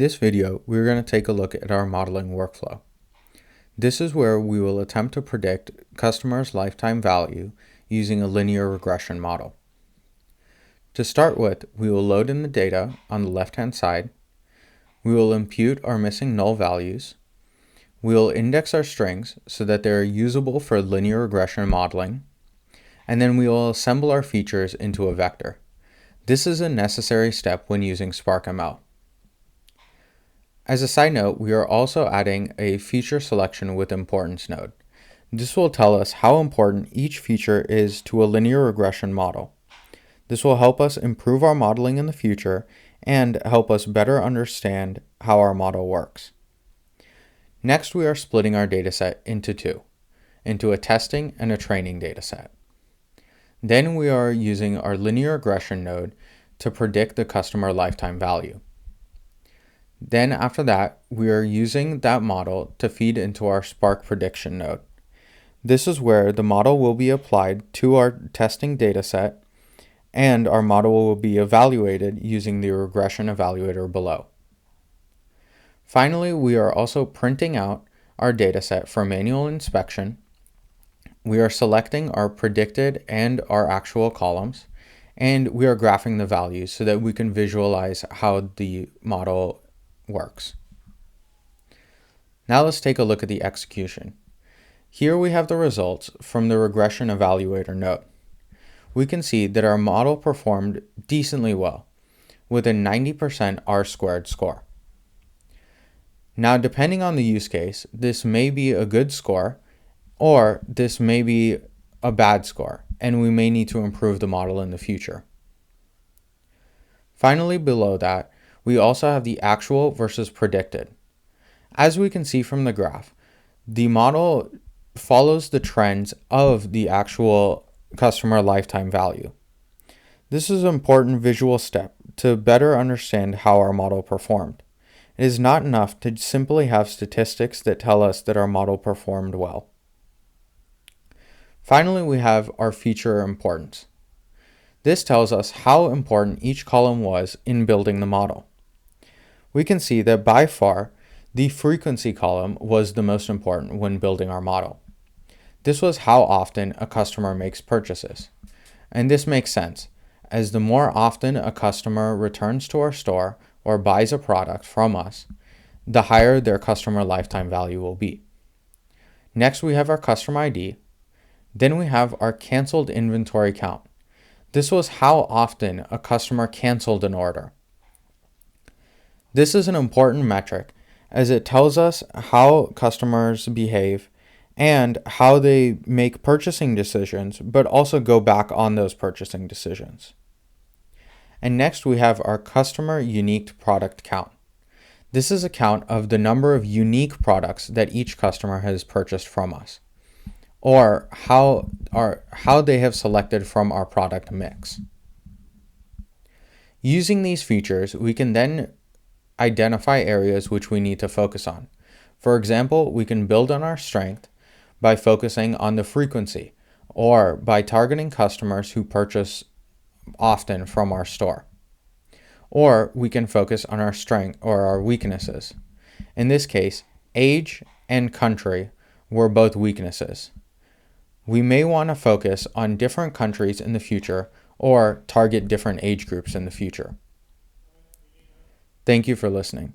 This video, we're going to take a look at our modeling workflow. This is where we will attempt to predict customers' lifetime value using a linear regression model. To start with, we will load in the data on the left-hand side. We will impute our missing null values. We will index our strings so that they're usable for linear regression modeling. And then we will assemble our features into a vector. This is a necessary step when using SparkML. As a side note, we are also adding a feature selection with importance node. This will tell us how important each feature is to a linear regression model. This will help us improve our modeling in the future and help us better understand how our model works. Next, we are splitting our dataset into two, into a testing and a training dataset. Then we are using our linear regression node to predict the customer lifetime value. Then after that, we are using that model to feed into our Spark prediction node. This is where the model will be applied to our testing dataset and our model will be evaluated using the regression evaluator below. Finally, we are also printing out our dataset for manual inspection. We are selecting our predicted and our actual columns, and we are graphing the values so that we can visualize how the model works. Now let's take a look at the execution. Here we have the results from the regression evaluator node. We can see that our model performed decently well with a 90% R-squared score. Now, depending on the use case, this may be a good score or this may be a bad score, and we may need to improve the model in the future. Finally, below that, we also have the actual versus predicted. As we can see from the graph, the model follows the trends of the actual customer lifetime value. This is an important visual step to better understand how our model performed. It is not enough to simply have statistics that tell us that our model performed well. Finally, we have our feature importance. This tells us how important each column was in building the model. We can see that by far, the frequency column was the most important when building our model. This was how often a customer makes purchases. And this makes sense, as the more often a customer returns to our store or buys a product from us, the higher their customer lifetime value will be. Next, we have our customer ID. Then we have our canceled inventory count. This was how often a customer canceled an order. This is an important metric as it tells us how customers behave and how they make purchasing decisions, but also go back on those purchasing decisions. And next we have our customer unique product count. This is a count of the number of unique products that each customer has purchased from us, or how they have selected from our product mix. Using these features, we can then identify areas which we need to focus on. For example, we can build on our strength by focusing on the frequency or by targeting customers who purchase often from our store. Or we can focus on our strength or our weaknesses. In this case, age and country were both weaknesses. We may want to focus on different countries in the future or target different age groups in the future. Thank you for listening.